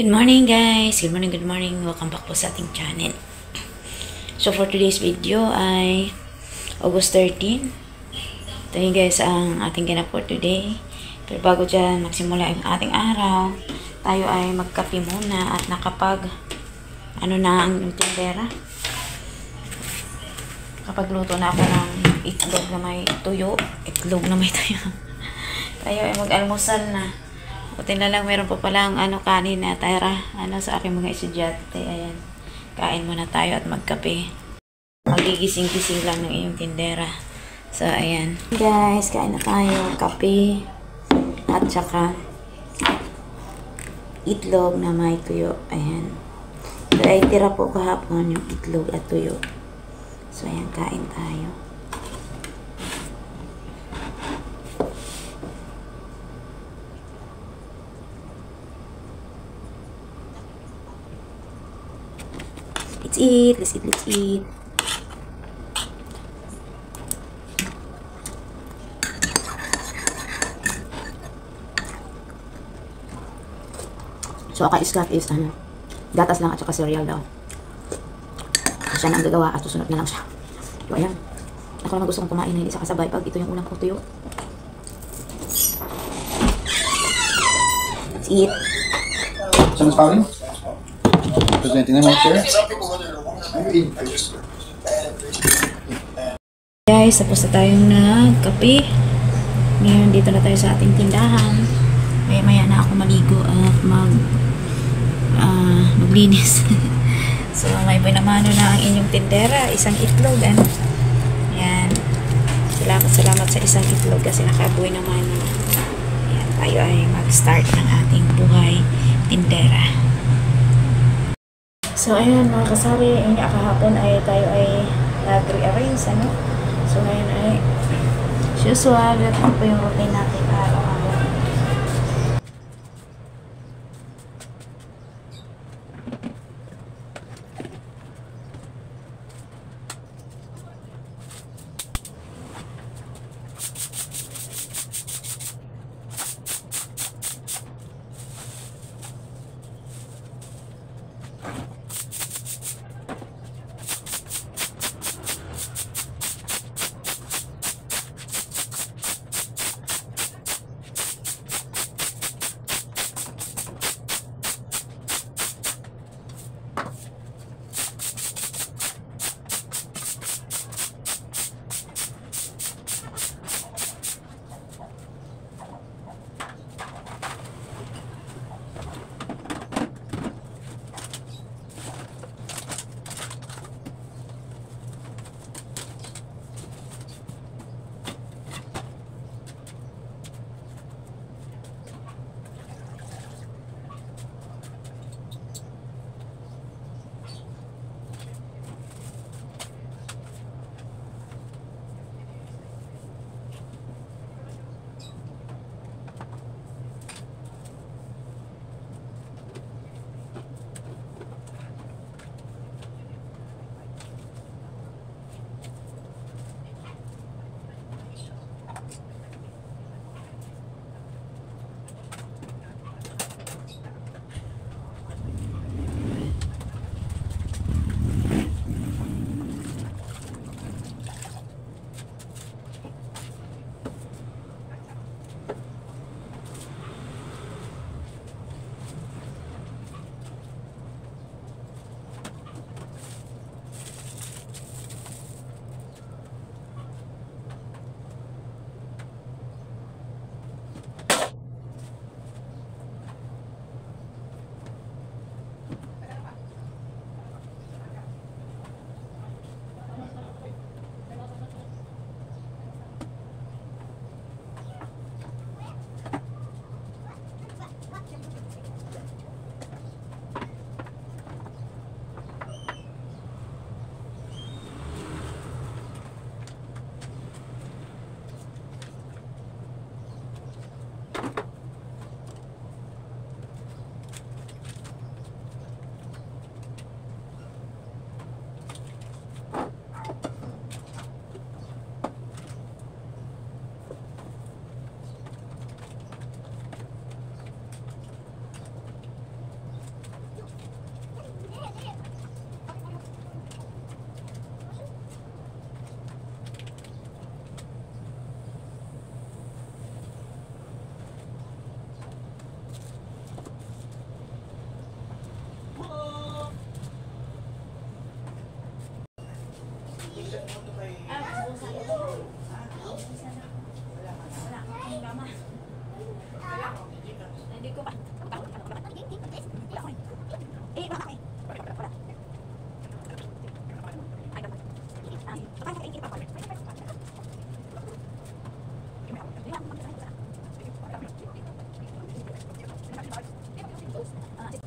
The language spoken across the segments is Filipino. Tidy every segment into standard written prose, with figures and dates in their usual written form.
Good morning guys! Good morning, good morning. Welcome back po sa ating channel. So for today's video ay August 13. Ito yun guys ang ating ganap for today. Pero bago dyan magsimula yung ating araw, tayo ay magkape muna at nakapag ano na ang tindera. Kapag luto na ako ng itlog na may tuyo. Tayo ay mag-almusal na. Buti na lang meron pa palang kanin na tara sa aking mga estudyante. Ayan. Kain muna tayo at magkape. Magigising-gising lang ng iyong tindera. So ayan. Guys, kain na tayo. Kape at saka itlog na may tuyo. Ayan. So ay tira po kahapon yung itlog at tuyo. So ayan, kain tayo. Let's eat. So, aka-scat is, gatas lang at saka cereal daw. Siya na ang gagawa at susunod na lang siya. So, ayan. Ako naman gusto kong kumain na hindi sa kasabay pag ito yung unang ko tuyo. Let's eat. Someone's calling? Presenting them out there. Guys, tapos na tayong nagkape. Ngayon, dito na tayo sa ating tindahan. Maya na ako maligo at maglinis. So, may pinamano na ang inyong tindera. Isang itlog. Yan. Salamat sa isang itlog kasi nakabuhay naman. Yan, tayo ay mag-start ng ating buhay tindera. So, ayun mga kasari, kahapon ay tayo ay nag-rearrange, So, ngayon ay usual, ito po yung routine natin araw-araw.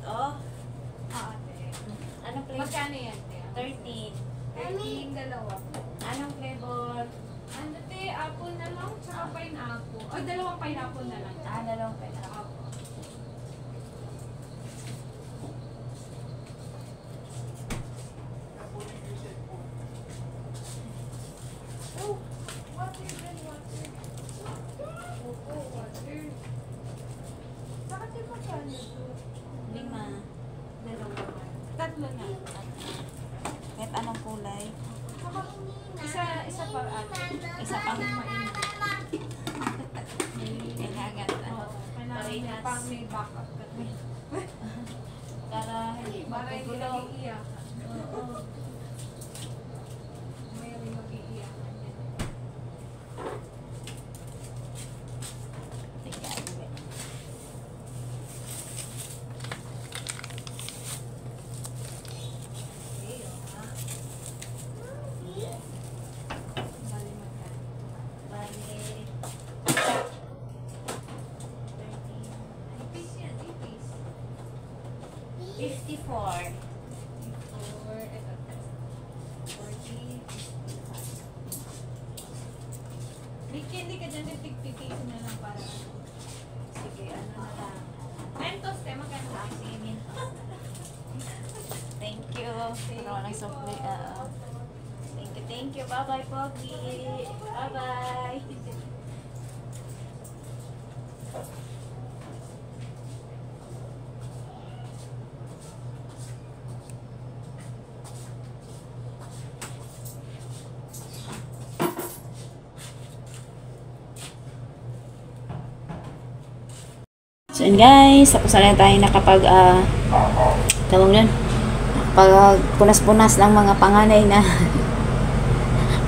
Oh, Ate. anong flavor? Magkano yan, te? 13. 13, dalawa. Anong flavor? Ano, te? Apple na lang, tsaka pineapple. O, dalawang pineapple na lang. Dalawang pineapple. Apple. Oh, water din, water. Oo, water. Bakit yung magkano to? 5. Dalawa. Tatlo na. Kahit anong kulay. Isa pa ate. Isa pang mainit. kailangan. Oo, kailangan pang may backup ka. Para hindi Para hindi magugulo. nag-iiyak. Oo. May mag-iiyak. Bali magkano? Ipis yan, ipis. 54. Or, ito, 40, 55. Hindi ka dyan, tig-tig na lang para ano. Sige, ano na lang. Mentos, te, magkano? Sige, Mentos. Thank you. Thank Ano ng you sukli. po. Thank you. Bye-bye, Pogi. Bye-bye. So yun guys, tapos na tayo nakapag tawag nun, pag punas-punas ng mga panganay na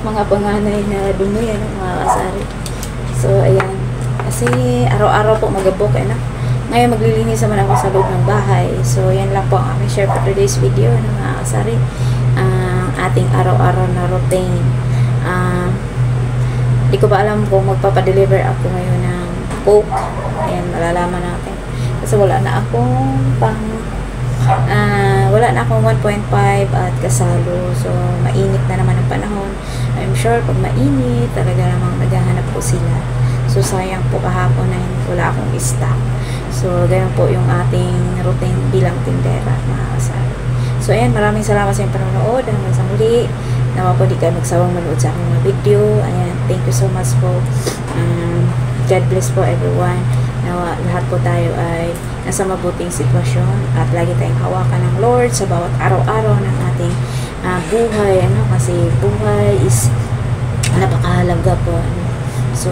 mga panganay na dumi, ano, mga kasari. So ayan, kasi araw-araw po magabok, ano. Ngayon maglilinis naman ako sa loob ng bahay. So yan lang po ang aming share for today's video, ano, mga kasari. Ating araw-araw na routine. Di ko ba alam kung magpapadeliver ako ngayon ng Coke. Ayan, malalaman natin. Kasi wala na akong wala na akong 1.5 at kasalo. So, mainit na naman ang panahon. I'm sure pag mainit, talaga namang naghahanap po sila. So, sayang po kahapon na wala akong stock. So, ganyan po yung ating routine bilang tindera, mga kasalo. So, ayan, maraming salamat sa inyong panonood. Hanggang sa muli. Nawa po di kayo magsawang manood sa aking mga video. Ayan, thank you so much po. God bless po everyone. Nawa lahat po tayo ay nasa mabuting sitwasyon at lagi tayong hawakan ng Lord sa bawat araw-araw ng ating buhay. Ano, kasi buhay is napakahalaga po. Ano. So,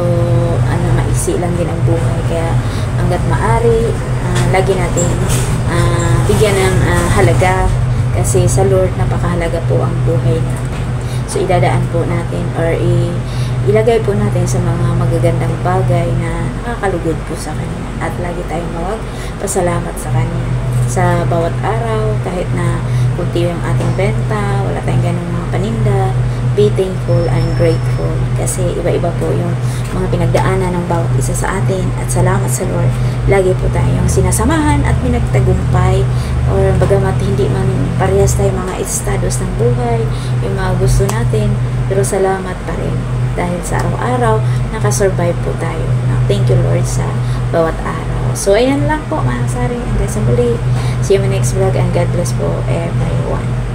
maiksi lang din ang buhay. Kaya hanggat maaari, lagi natin bigyan ng halaga. Kasi sa Lord, napakahalaga po ang buhay natin. So, idadaan po natin or ilagay po natin sa mga magagandang bagay na nakakalugod po sa Kanya. At lagi tayong pasalamat sa Kanya. Sa bawat araw, kahit na kunti yung ating benta, wala tayong ganung mga paninda, be thankful and grateful. Kasi iba-iba po yung mga pinagdaanan ng bawat isa sa atin. At salamat sa Lord. Lagi po tayong sinasamahan at pinagtagumpay. Or bagamat hindi man parehas tayo mga estados ng buhay, yung mga gusto natin, pero salamat pa rin. Dahil sa araw-araw, nakasurvive po tayo. Thank you Lord sa bawat araw. So, ayan lang po mga kasari. Hanggang sa muli. See you in my next vlog and God bless po everyone.